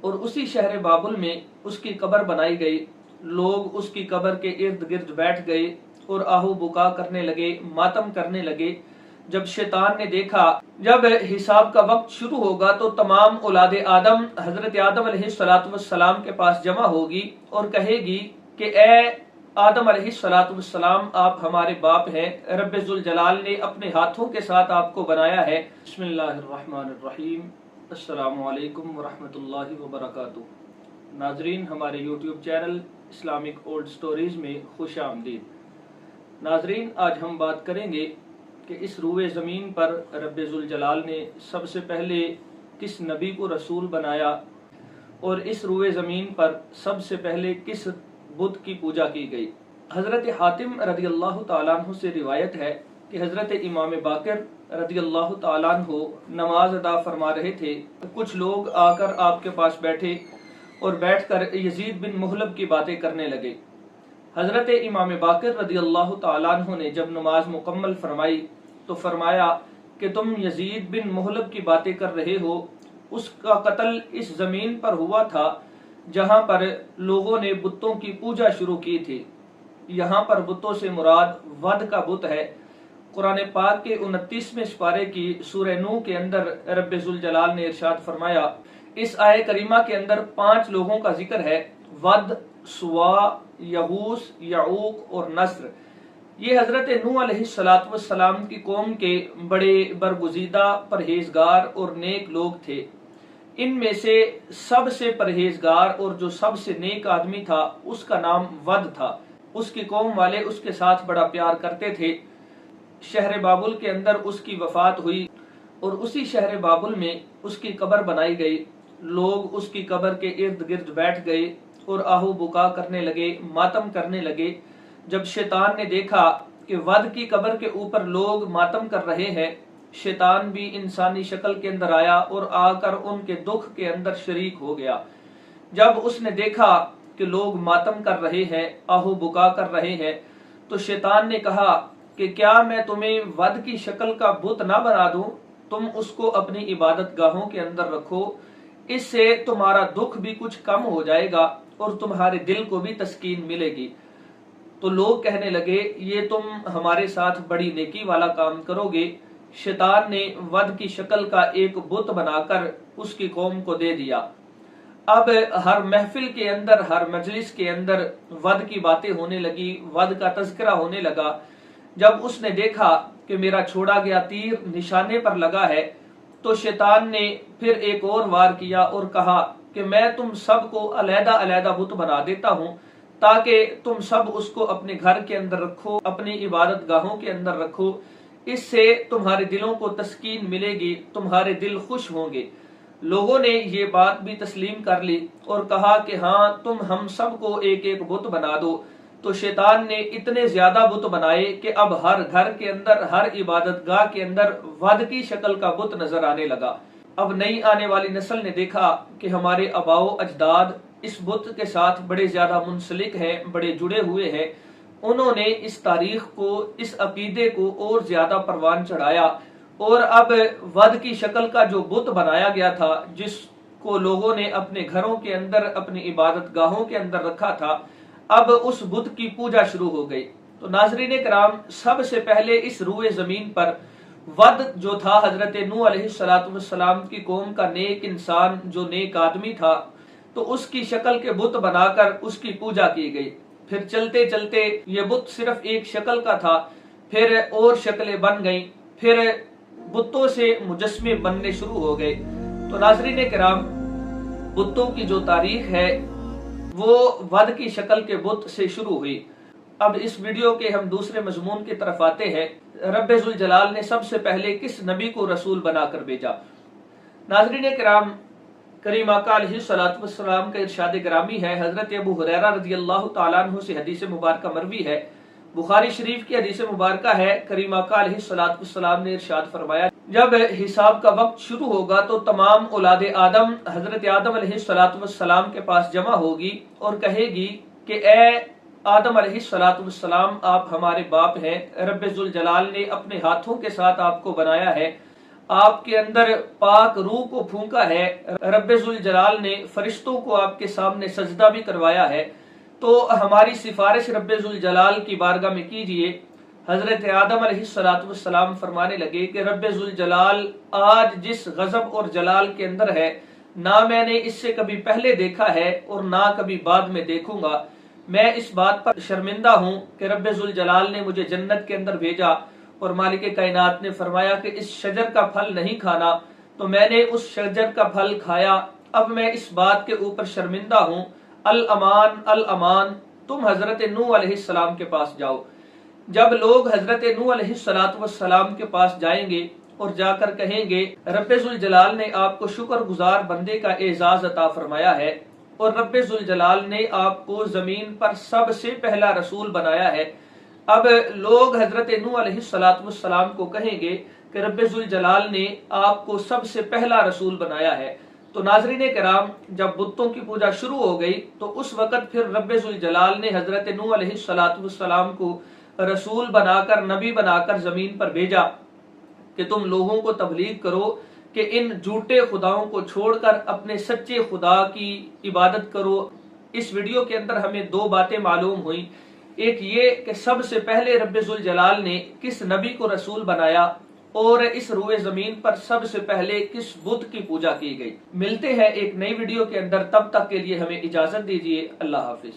اور اسی شہر بابل میں اس کی قبر بنائی گئی۔ لوگ اس کی قبر کے ارد گرد بیٹھ گئے اور آہو بکا کرنے لگے، ماتم کرنے لگے۔ جب شیطان نے دیکھا جب حساب کا وقت شروع ہوگا تو تمام اولاد آدم حضرت آدم علیہ السلام کے پاس جمع ہوگی اور کہے گی کہ اے آدم علیہ السلام، آپ ہمارے باپ ہیں، رب ذوالجلال نے اپنے ہاتھوں کے ساتھ آپ کو بنایا ہے۔ بسم اللہ الرحمن الرحیم۔ السلام علیکم ورحمۃ اللہ وبرکاتہ۔ ناظرین، ہمارے YouTube channel Islamic old stories میں خوش آمدید۔ ناظرین، آج ہم بات کریں گے کہ اس روئے زمین پر رب ذوالجلال نے سب سے پہلے کس نبی کو رسول بنایا، اور اس روئے زمین پر سب سے پہلے کس بت کی پوجا کی گئی۔ حضرت حاتم رضی اللہ تعالیٰ عنہ سے روایت ہے کہ حضرت امام باقر رضی اللہ تعالیٰ عنہ نماز ادا فرما رہے تھے۔ کچھ لوگ آ کر آپ کے پاس بیٹھے اور بیٹھ کر یزید بن محلب کی باتیں کرنے لگے۔ حضرت امام باقر رضی اللہ تعالیٰ عنہ نے جب نماز مکمل فرمائی تو فرمایا کہ تم یزید بن محلب کی باتیں کر رہے ہو، اس کا قتل اس زمین پر ہوا تھا جہاں پر لوگوں نے بتوں کی پوجا شروع کی تھی۔ یہاں پر بتوں سے مراد ود کا بت ہے۔ قرآن پاک کے 29ویں سپارے کی سورہ نوح کے اندر رب ذوالجلال نے ارشاد فرمایا، اس آیہ کریمہ کے اندر 5 لوگوں کا ذکر ہے: ود، سوا، یغوث، یعوق اور نصر۔ یہ حضرت نوح علیہ السلام کی قوم کے بڑے برگزیدہ، پرہیزگار اور نیک لوگ تھے۔ ان میں سے سب سے پرہیزگار اور جو سب سے نیک آدمی تھا اس کا نام ود تھا۔ اس کی قوم والے اس کے ساتھ بڑا پیار کرتے تھے۔ شہر بابل کے اندر اس کی وفات ہوئی اور اسی شہر بابل میں اس کی قبر بنائی گئی۔ لوگ اس کی قبر کے ارد گرد بیٹھ گئے اور آہو بکا کرنے لگے، ماتم کرنے لگے۔ جب شیطان نے دیکھا کہ ود کی قبر کے اوپر لوگ ماتم کر رہے ہیں، شیطان بھی انسانی شکل کے اندر آیا اور آ کر ان کے دکھ کے اندر شریک ہو گیا۔ جب اس نے دیکھا کہ لوگ ماتم کر رہے ہیں، آہو بکا کر رہے ہیں، تو شیطان نے کہا کہ کیا میں تمہیں ود کی شکل کا بت نہ بنا دوں؟ تم اس کو اپنی عبادت گاہوں کے اندر رکھو، اس سے تمہارا دکھ بھی کچھ کم ہو جائے گا اور تمہارے دل کو بھی تسکین ملے گی۔ تو لوگ کہنے لگے، یہ تم ہمارے ساتھ بڑی نیکی والا کام کرو گے۔ شیطان نے ود کی شکل کا ایک بت بنا کر اس کی قوم کو دے دیا۔ اب ہر محفل کے اندر، ہر مجلس کے اندر ود کی باتیں ہونے لگی، ود کا تذکرہ ہونے لگا۔ جب اس نے دیکھا کہ میرا چھوڑا گیا تیر نشانے پر لگا ہے تو شیطان نے پھر ایک اور وار کیا اور کہا کہ میں تم سب کو علیحدہ علیحدہ بت بنا دیتا ہوں تاکہ تم سب اس کو اپنے گھر کے اندر رکھو، اپنی عبادت گاہوں کے اندر رکھو، اس سے تمہارے دلوں کو تسکین ملے گی، تمہارے دل خوش ہوں گے۔ لوگوں نے یہ بات بھی تسلیم کر لی اور کہا کہ ہاں تم ہم سب کو ایک ایک بت بنا دو۔ تو شیطان نے اتنے زیادہ بت بنائے کہ اب ہر گھر کے اندر، ہر عبادت گاہ کے اندر ود کی شکل کا بت نظر آنے لگا۔ اب نئی آنے والی نسل نے دیکھا کہ ہمارے آباء و اجداد اس بت کے ساتھ بڑے زیادہ منسلک ہیں، بڑے جڑے ہوئے ہیں۔ انہوں نے اس تاریخ کو، اس عقیدے کو اور زیادہ پروان چڑھایا، اور اب ود کی شکل کا جو بت بنایا گیا تھا، جس کو لوگوں نے اپنے گھروں کے اندر، اپنی عبادت گاہوں کے اندر رکھا تھا، اب اس بت کی پوجا شروع ہو گئی۔ تو ناظرین کرام، سب سے پہلے اس روئے زمین پر ود جو تھا حضرت نوح علیہ السلام کی قوم کا نیک انسان، جو نیک آدمی تھا، تو اس کی شکل کے بت بنا کر اس کی پوجا کی گئی۔ پھر چلتے چلتے یہ بت صرف ایک شکل کا تھا، پھر اور شکلیں بن گئیں، پھر بتوں سے مجسمے بننے شروع ہو گئے۔ تو ناظرین کرام، بتوں کی جو تاریخ ہے وہ ود کی شکل کے بت سے شروع ہوئی۔ اب اس ویڈیو کے ہم دوسرے مضمون کی طرف آتے ہیں، رب ذوالجلال نے سب سے پہلے کس نبی کو رسول بنا کر بھیجا؟ ناظرین کرام، کریم آقا علیہ السلام کا ارشاد گرامی ہے، حضرت ابو ہریرہ رضی اللہ تعالیٰ عنہ سے حدیث مبارکہ مروی ہے، بخاری شریف کی حدیث مبارکہ ہے۔ کریم آقا علیہ السلام نے ارشاد فرمایا، جب حساب کا وقت شروع ہوگا تو تمام اولاد آدم حضرت آدم علیہ السلام کے پاس جمع ہوگی اور کہے گی کہ اے آدم علیہ السلام، آپ ہمارے باپ ہیں، رب ذوالجلال نے اپنے ہاتھوں کے ساتھ آپ کو بنایا ہے، آپ کے اندر پاک روح کو پھونکا ہے، رب ذوالجلال نے فرشتوں کو آپ کے سامنے سجدہ بھی کروایا ہے، تو ہماری سفارش رب ذوالجلال کی بارگاہ میں کیجئے۔ حضرت آدم علیہ السلام فرمانے لگے کہ رب ذوالجلال آج جس غضب اور جلال کے اندر ہے، نہ میں نے اس سے کبھی پہلے دیکھا ہے اور نہ کبھی بعد میں دیکھوں گا۔ میں اس بات پر شرمندہ ہوں کہ رب ذوالجلال نے مجھے جنت کے اندر بھیجا اور مالک کائنات نے فرمایا کہ اس شجر کا پھل نہیں کھانا، تو میں نے اس شجر کا پھل کھایا۔ اب میں اس بات کے اوپر شرمندہ ہوں۔ الامان الامان، تم حضرت نوح علیہ السلام کے پاس جاؤ۔ جب لوگ حضرت نوح علیہ السلام کے پاس جائیں گے اور جا کر کہیں گے رب ذوالجلال نے آپ کو شکر گزار بندے کا اعزاز عطا فرمایا ہے اور رب ذوالجلال نے آپ کو زمین پر سب سے پہلا رسول بنایا ہے، اب لوگ حضرت نوح علیہ السلام کو کہیں گے کہ رب ذوالجلال نے آپ کو سب سے پہلا رسول بنایا ہے، تو ناظرین کرام، جب بتوں کی پوجا شروع ہو گئی تو اس وقت پھر رب ذوالجلال نے حضرت نوح علیہ السلام کو رسول بنا کر، نبی بنا کر زمین پر بھیجا کہ تم لوگوں کو تبلیغ کرو کہ ان جھوٹے خداؤں کو چھوڑ کر اپنے سچے خدا کی عبادت کرو۔ اس ویڈیو کے اندر ہمیں دو باتیں معلوم ہوئیں، ایک یہ کہ سب سے پہلے رب ذوالجلال نے کس نبی کو رسول بنایا اور اس روئے زمین پر سب سے پہلے کس بت کی پوجا کی گئی۔ ملتے ہیں ایک نئی ویڈیو کے اندر، تب تک کے لیے ہمیں اجازت دیجیے، اللہ حافظ۔